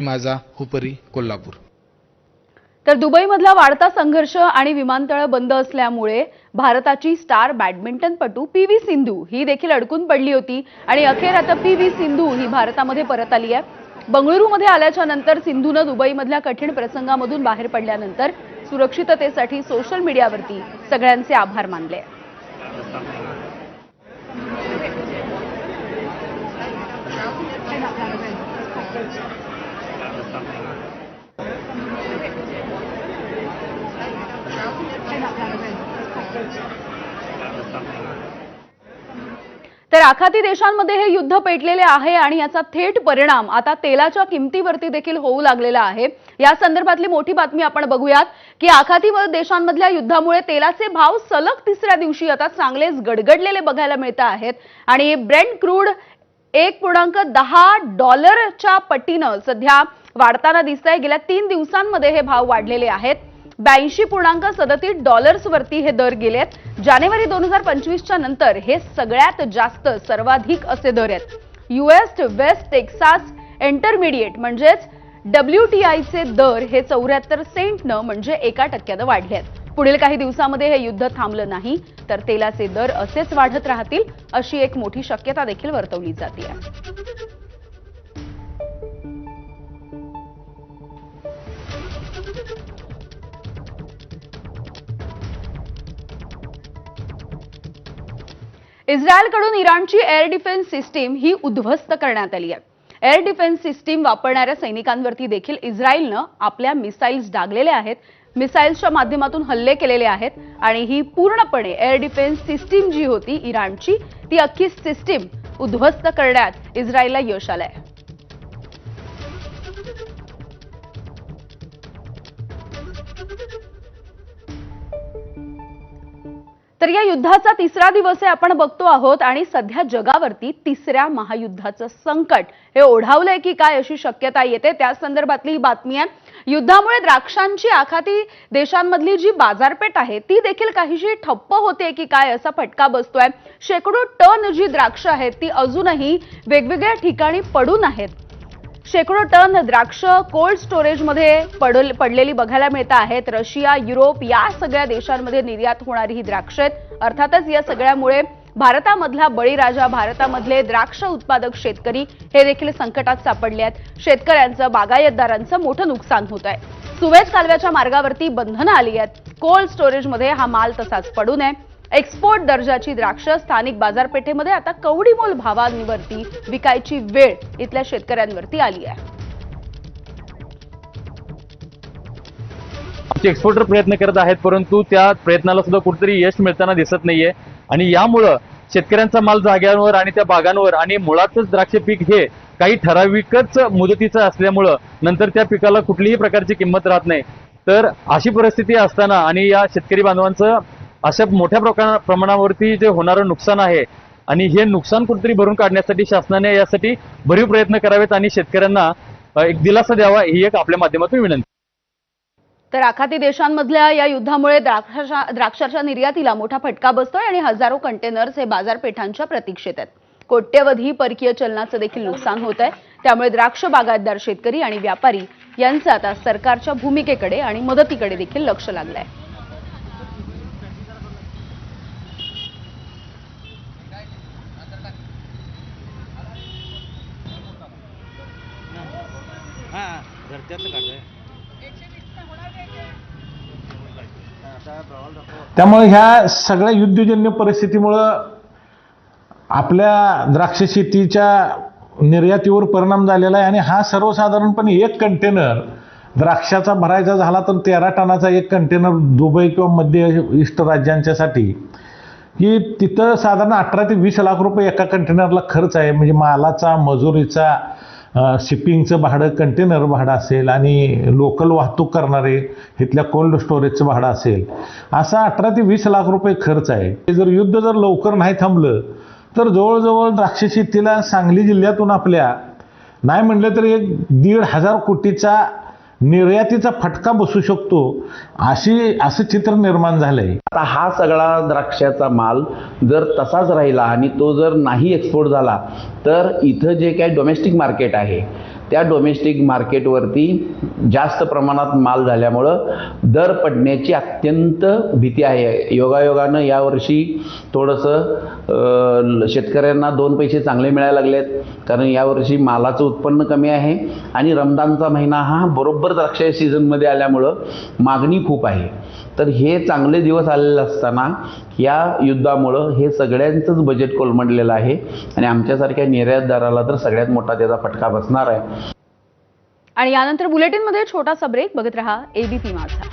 माझा हुपरी कोल्हापूर। तर दुबईमधला वाढता संघर्ष आणि विमानतळ बंद असल्यामुळे भारताची स्टार बॅडमिंटनपटू पी.व्ही. सिंधू ही देखील अडकून पडली होती आणि अखेर आता पी.व्ही. सिंधू ही भारतामध्ये परत आली आहे। बंगळुरूमध्ये आल्याच्या नंतर सिंधूने दुबईमधल्या कठीण प्रसंगामधून बाहेर पडल्यानंतर सुरक्षिततेसाठी सोशल मीडियावरती सगळ्यांचे आभार मानले। तर आखाती देशांमध्ये हे युद्ध पेटलेले आहे आणि याचा थेट परिणाम आता तेलाच्या किमतीवरती देखील होऊ लागलेला आहे। या संदर्भातली मोठी बातमी आपण बघूयात की आखाती देशांमधल्या युद्धामुळे तेलाचे भाव सलग तिसऱ्या दिवशी आता चांगलेच गडगडलेले बघायला मिळत आहेत आणि ब्रेंट क्रूड $1.10च्या पटीनं सध्या वाढताना दिसतंय। गेल्या 3 दिवसांमध्ये हे भाव वाढलेले आहेत। $82.37 वरती हे दर गेलेत। जानेवारी 2025च्या नंतर हे सगळ्यात जास्त सर्वाधिक असे दर आहेत। यूएस वेस्ट टेक्सास इंटरमिडिएट म्हणजेच WTIचे दर हे 74 सेंटनं म्हणजे 1% वाढले आहेत। पुढील काही दिवसांमध्ये हे युद्ध थांबलं नाही तर तेलाचे दर असेच वाढत राहतील अशी एक मोठी शक्यता देखील वर्तवली जाते आहे। इस्रायलकडून इराणची एअर डिफेन्स सिस्टीम ही उद्ध्वस्त करण्यात आली आहे। एअर डिफेन्स सिस्टीम वापरणाऱ्या सैनिकांवरती देखील इस्रायलनं आपल्या मिसाईल्स डागलेल्या आहेत। मिसाईल्सच्या माध्यमातून हल्ले केलेले आहेत आणि ही पूर्णपणे एअर डिफेन्स सिस्टीम जी होती इराणची ती अख्खी सिस्टीम उद्ध्वस्त करण्यात इस्रायलला यश आलंय। तर या युद्धाचा तिसरा दिवस आहे आपण बघतो आहोत आणि सध्या जगावरती तिसऱ्या महायुद्धाचं संकट हे ओढावलंय की काय अशी शक्यता येते। त्या संदर्भातली ही बातमी आहे। युद्धामुळे द्राक्षांची आखाती देशांमधली जी बाजारपेठ आहे ती देखील काहीशी ठप्प होते की काय असा फटका बसतोय। शेकडो टन जी द्राक्ष आहेत ती अजूनही वेगवेगळ्या ठिकाणी पडून आहेत। शेकडो टन द्राक्ष कोल्ड स्टोरेजमध्ये पडलेली बघायला मिळत आहेत। रशिया, युरोप या सगळ्या देशांमध्ये निर्यात होणारी ही द्राक्ष आहेत। अर्थातच या सगळ्यामुळे भारतामधला बळीराजा, भारतामधले द्राक्ष उत्पादक शेतकरी हे देखील संकटात सापडले आहेत। शेतकऱ्यांचं, बागायतदारांचं मोठं नुकसान होत आहे। सुवेझ कालव्याच्या मार्गावरती बंधनं आली आहेत। कोल्ड स्टोरेजमध्ये हा माल तसाच पडून आहे। एक्सपोर्ट दर्जाची द्राक्ष स्थानिक बाजारपेठेमध्ये आता कवडीमोल भावांवरती विकायची वेळ इथल्या शेतकऱ्यांवरती आली आहे। एक्सपोर्टर प्रयत्न करत आहेत परंतु त्या प्रयत्नाला सुद्धा कुठेतरी यश मिळताना दिसत नाहीये आणि यामुळे शेतकऱ्यांचा माल जाग्यांवर आणि त्या बागांवर आणि मुळातच द्राक्ष पीक हे काही ठराविकच मुदतीचं असल्यामुळे नंतर त्या पिकाला कुठलीही प्रकारची किंमत राहत नाही। तर अशी परिस्थिती असताना आणि या शेतकरी बांधवांचं अशा मोठ्या प्रमाणावरती जे होणारं नुकसान आहे आणि हे नुकसान कुठेतरी भरून काढण्यासाठी शासनाने यासाठी भरीव प्रयत्न करावेत आणि शेतकऱ्यांना एक दिलासा द्यावा ही एक आपल्या माध्यमातून विनंती। तर आखाती देशांमधल्या या युद्धामुळे द्राक्षाच्या निर्यातीला मोठा फटका बसतोय आणि हजारो कंटेनर्स हे बाजारपेठांच्या प्रतीक्षेत आहेत। कोट्यवधी परकीय चलनाचं देखील नुकसान होत आहे। त्यामुळे द्राक्ष बागायतदार शेतकरी आणि व्यापारी यांचं आता सरकारच्या भूमिकेकडे आणि मदतीकडे देखील लक्ष लागलंय। त्यामुळे ह्या सगळ्या युद्धजन्य परिस्थितीमुळे आपल्या द्राक्ष शेतीच्या निर्यातीवर परिणाम झालेला आहे आणि हा सर्वसाधारणपणे एक कंटेनर द्राक्षाचा भरायचा झाला तर 13 टनाचा एक कंटेनर दुबई किंवा मध्य ईस्ट राज्यांच्यासाठी की तिथं साधारण 18 ते 20 लाख रुपये एका कंटेनरला खर्च आहे। म्हणजे मालाचा, मजुरीचा, शिपिंगचं भाडं, कंटेनर भाडं असेल आणि लोकल वाहतूक करणारे इथल्या कोल्ड स्टोरेजचं भाडं असेल, असा 18 ते 20 लाख रुपये खर्च आहे। जर युद्ध जर लवकर नाही थांबलं तर जवळजवळ द्राक्ष शेतीला सांगली जिल्ह्यातून आपल्या नाही म्हणलं तर 1,500 कोटीचा निर्यातीचा फटका बसू शकतो असं चित्र निर्माण झालंय। आता हा सगळा द्राक्षाचा माल जर तसाच राहिला आणि तो जर नाही एक्सपोर्ट झाला तर इथं जे काही डोमेस्टिक मार्केट आहे त्या डोमेस्टिक मार्केटवरती जास्त प्रमाणात माल झाल्यामुळं दर पडण्याची अत्यंत भीती आहे. योगायोगानं यावर्षी थोडंसं शेतकऱ्यांना 2 पैसे चांगले मिळायला लागलेत, कारण यावर्षी मालाचं उत्पन्न कमी आहे आणि रमदानचा महिना हा बरोबर द्राक्ष सीझनमध्ये आल्यामुळं मागणी खूप आहे. तर हे चांगले दिवस आलेले असताना या युद्धामुळं हे सगळ्यांचंच बजेट कोलमडलेलं आहे आणि आमच्यासारख्या निर्यातदाराला तर सगळ्यात मोठा त्याचा फटका बसणार आहे. आणि यानंतर बुलेटिनमध्ये छोटासा ब्रेक. बघत रहा एबीपी माझा.